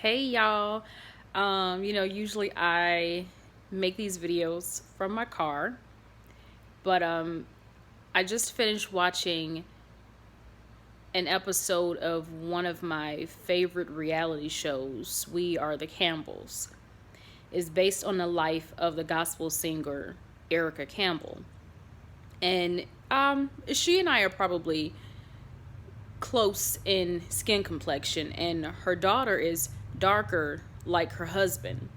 Hey y'all. Usually I make these videos from my car, but I just finished watching an episode of one of my favorite reality shows, We Are the Campbells. It's based on the life of the gospel singer Erica Campbell. And she and I are probably close in skin complexion, and her daughter is darker like her husband.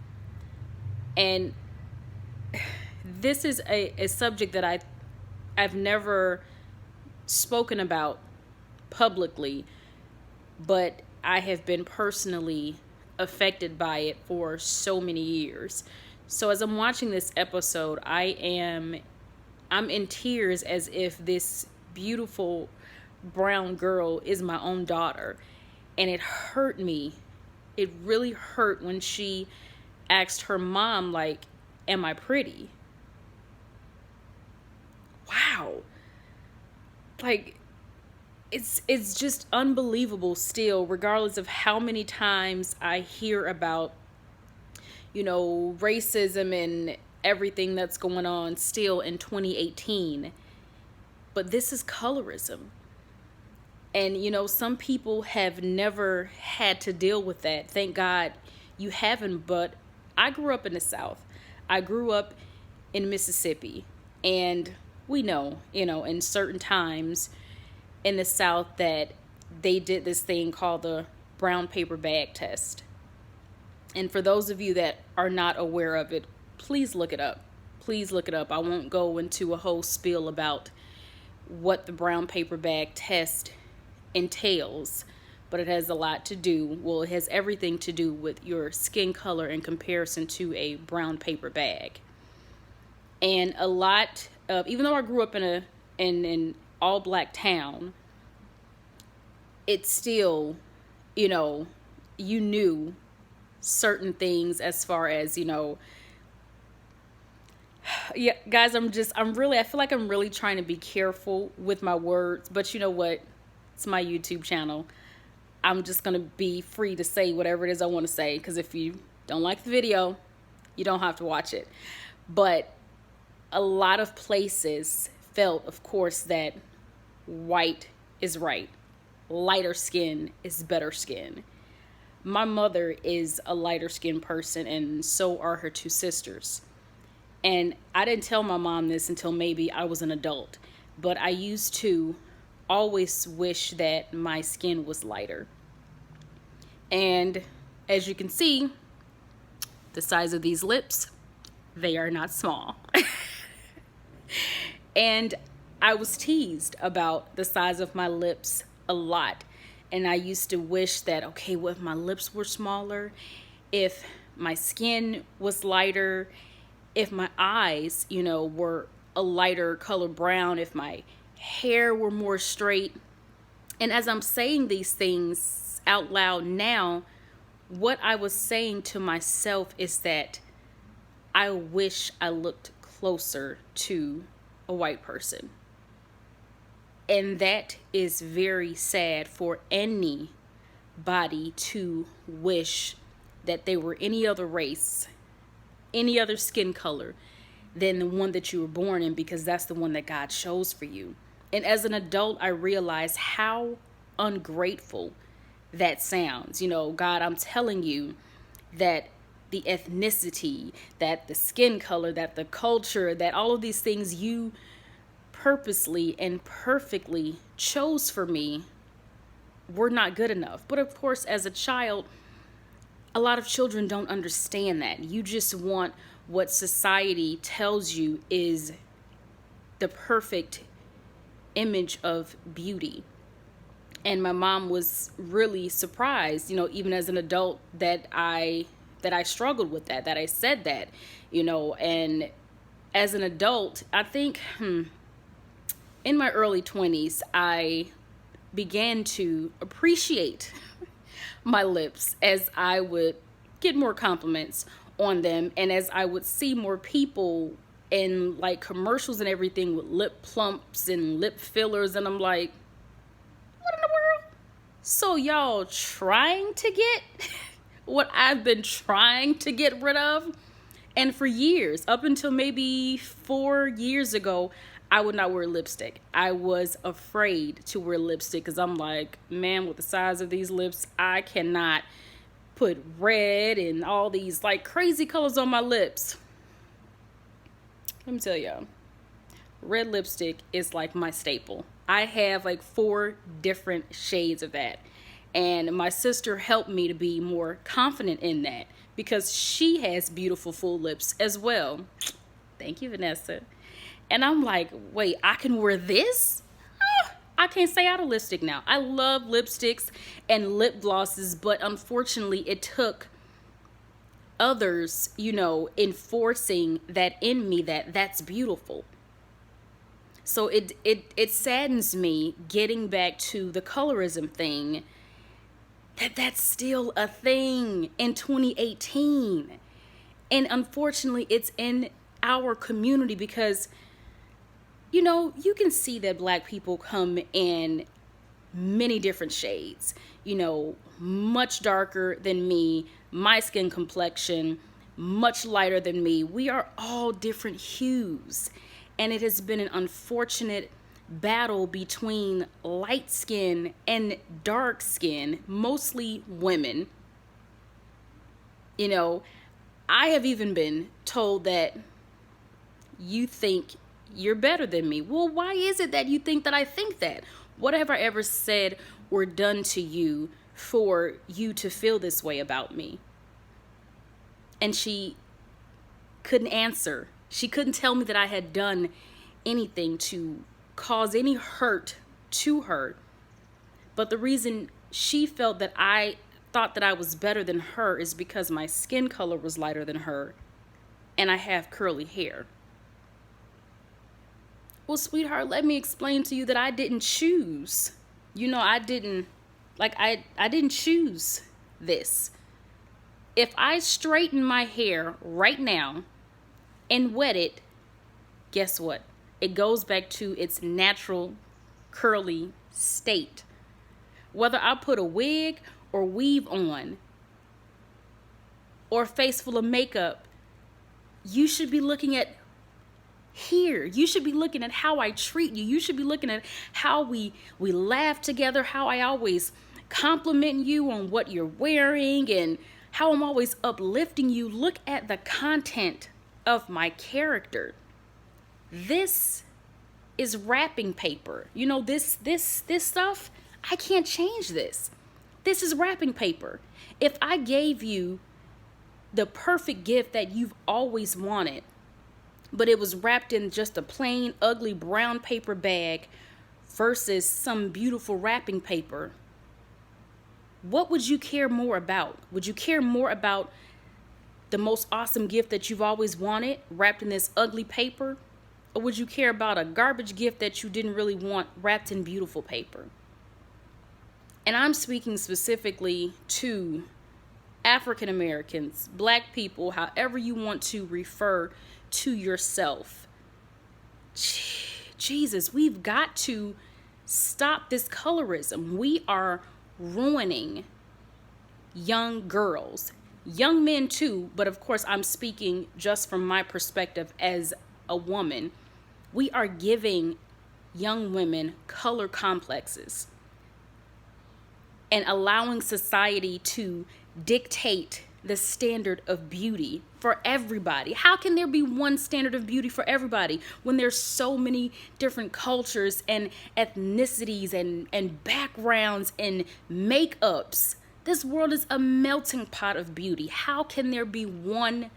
And this is a subject that I've never spoken about publicly, but I have been personally affected by it for so many years. So as I'm watching this episode, I'm in tears as if this beautiful brown girl is my own daughter. And it hurt me. It really hurt when she asked her mom, like, am I pretty? Wow. Like, it's just unbelievable still, regardless of how many times I hear about, racism and everything that's going on still in 2018. But this is colorism. And, some people have never had to deal with that. Thank God you haven't. But I grew up in the South. I grew up in Mississippi. And we know, in certain times in the South that they did this thing called the brown paper bag test. And for those of you that are not aware of it, please look it up. Please look it up. I won't go into a whole spiel about what the brown paper bag test entails, but it has a lot to do, well, it has everything to do with your skin color in comparison to a brown paper bag. And a lot of, even though I grew up in an all black town, it's still, you knew certain things as far as, yeah, guys, I feel like I'm really trying to be careful with my words, but you know what? It's my YouTube channel. I'm just going to be free to say whatever it is I want to say, because if you don't like the video, you don't have to watch it. But a lot of places felt, of course, that white is right. Lighter skin is better skin. My mother is a lighter skinned person, and so are her two sisters. And I didn't tell my mom this until maybe I was an adult, but I used to always wish that my skin was lighter. And as you can see, the size of these lips, they are not small. And I was teased about the size of my lips a lot. And I used to wish that, okay, well, if my lips were smaller, if my skin was lighter, if my eyes, were a lighter color brown, if my hair were more straight. And as I'm saying these things out loud now, what I was saying to myself is that I wish I looked closer to a white person. And that is very sad for anybody to wish that they were any other race, any other skin color than the one that you were born in, because that's the one that God chose for you. And as an adult, I realized how ungrateful that sounds. God, I'm telling you that the ethnicity, that the skin color, that the culture, that all of these things you purposely and perfectly chose for me were not good enough. But of course, as a child, a lot of children don't understand that. You just want what society tells you is the perfect image of beauty. And my mom was really surprised, even as an adult, that I struggled with that I said that, and as an adult, I think in my early 20s, I began to appreciate my lips as I would get more compliments on them, and as I would see more people in like commercials and everything with lip plumps and lip fillers, and I'm like, what in the world? So y'all trying to get what I've been trying to get rid of. And for years, up until maybe 4 years ago, I would not wear lipstick. I was afraid to wear lipstick because I'm like, man, with the size of these lips, I cannot put red and all these like crazy colors on my lips. Let me tell y'all, red lipstick is like my staple. I have like 4 different shades of that. And my sister helped me to be more confident in that because she has beautiful full lips as well. Thank you, Vanessa. And I'm like, wait, I can wear this? I can't stay out of lipstick now. I love lipsticks and lip glosses, but unfortunately it took others, enforcing that in me that that's beautiful. So it saddens me getting back to the colorism thing, that's still a thing in 2018. And unfortunately, it's in our community because, you can see that Black people come in many different shades, much darker than me, my skin complexion, much lighter than me. We are all different hues. And it has been an unfortunate battle between light skin and dark skin, mostly women. I have even been told that you think you're better than me. Well, why is it that you think that I think that? What have I ever said or done to you for you to feel this way about me? And she couldn't answer. She couldn't tell me that I had done anything to cause any hurt to her. But the reason she felt that I thought that I was better than her is because my skin color was lighter than her and I have curly hair. Well, sweetheart, let me explain to you that I didn't choose. I didn't choose this. If I straighten my hair right now and wet it, guess what? It goes back to its natural curly state. Whether I put a wig or weave on or a face full of makeup, you should be looking at here. You should be looking at how I treat you. You should be looking at how we laugh together, how I always compliment you on what you're wearing and how I'm always uplifting you. Look at the content of my character. This is wrapping paper. This stuff, I can't change this. This is wrapping paper. If I gave you the perfect gift that you've always wanted, but it was wrapped in just a plain, ugly brown paper bag versus some beautiful wrapping paper, what would you care more about? Would you care more about the most awesome gift that you've always wanted wrapped in this ugly paper? Or would you care about a garbage gift that you didn't really want wrapped in beautiful paper? And I'm speaking specifically to African Americans, Black people, however you want to refer to yourself. Jesus, we've got to stop this colorism. We are ruining young girls, young men too, but of course I'm speaking just from my perspective as a woman. We are giving young women color complexes and allowing society to dictate the standard of beauty for everybody. How can there be one standard of beauty for everybody when there's so many different cultures and ethnicities and backgrounds and makeups? This world is a melting pot of beauty. How can there be one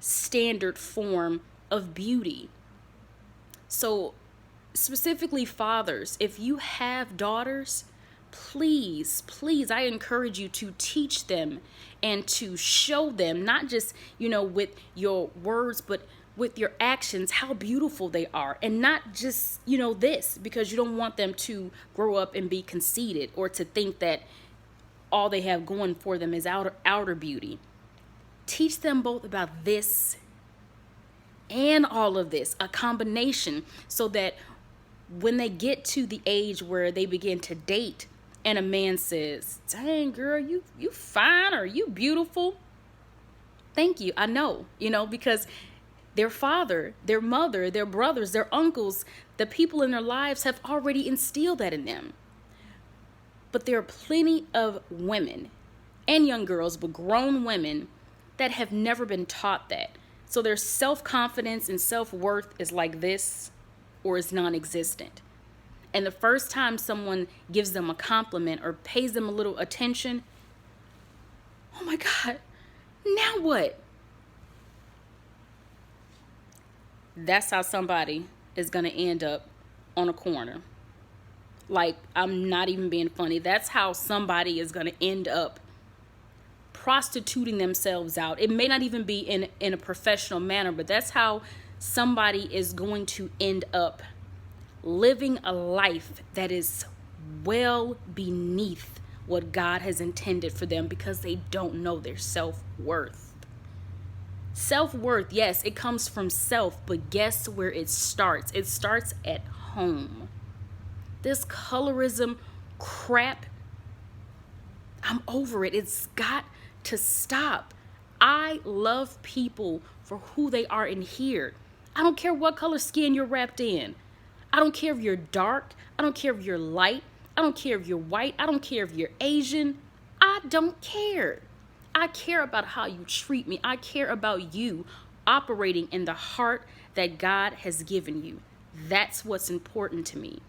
standard form of beauty? So specifically fathers, if you have daughters, please, I encourage you to teach them and to show them, not just, with your words, but with your actions, how beautiful they are. And not just, this, because you don't want them to grow up and be conceited or to think that all they have going for them is outer beauty. Teach them both about this and all of this, a combination, so that when they get to the age where they begin to date and a man says, dang girl, you fine, or you beautiful. Thank you. I know, because their father, their mother, their brothers, their uncles, the people in their lives have already instilled that in them. But there are plenty of women and young girls, but grown women, that have never been taught that. So their self-confidence and self-worth is like this, or is non-existent. And the first time someone gives them a compliment or pays them a little attention, oh my God, now what? That's how somebody is going to end up on a corner. Like, I'm not even being funny. That's how somebody is going to end up prostituting themselves out. It may not even be in a professional manner, but that's how somebody is going to end up living a life that is well beneath what God has intended for them, because they don't know their self-worth. Self-worth, yes, it comes from self, but guess where it starts? It starts at home. This colorism crap, I'm over it. It's got to stop. I love people for who they are in here. I don't care what color skin you're wrapped in. I don't care if you're dark. I don't care if you're light. I don't care if you're white. I don't care if you're Asian. I don't care. I care about how you treat me. I care about you operating in the heart that God has given you. That's what's important to me.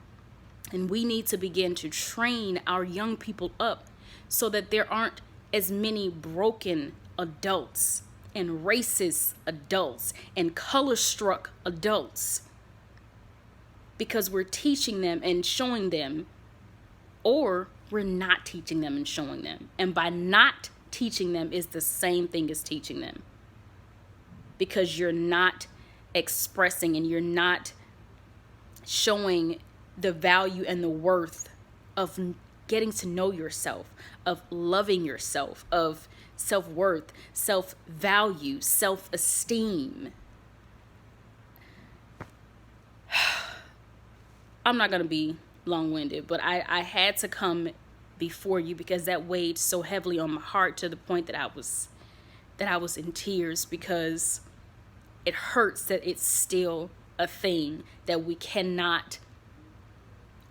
And we need to begin to train our young people up so that there aren't as many broken adults and racist adults and color-struck adults, because we're teaching them and showing them, or we're not teaching them and showing them. And by not teaching them is the same thing as teaching them, because you're not expressing and you're not showing the value and the worth of getting to know yourself, of loving yourself, of self-worth, self-value, self-esteem. I'm not going to be long-winded, but I had to come before you because that weighed so heavily on my heart, to the point that I was in tears, because it hurts that it's still a thing, that we cannot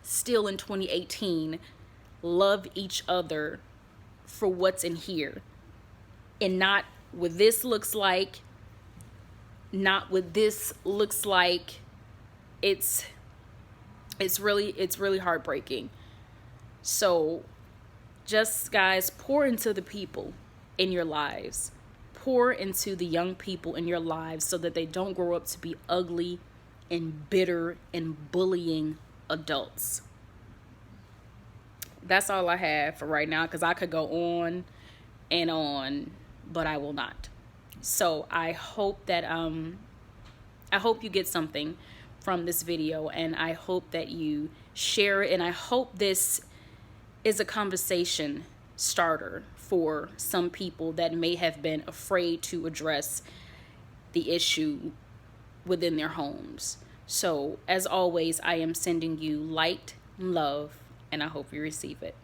still in 2018 love each other for what's in here, and not what this looks like, not what this looks like. It's really heartbreaking. So just, guys, pour into the people in your lives. Pour into the young people in your lives so that they don't grow up to be ugly and bitter and bullying adults. That's all I have for right now, because I could go on and on, but I will not. So I hope that I hope you get something from this video, and I hope that you share it, and I hope this is a conversation starter for some people that may have been afraid to address the issue within their homes. So as always, I am sending you light, love, and I hope you receive it.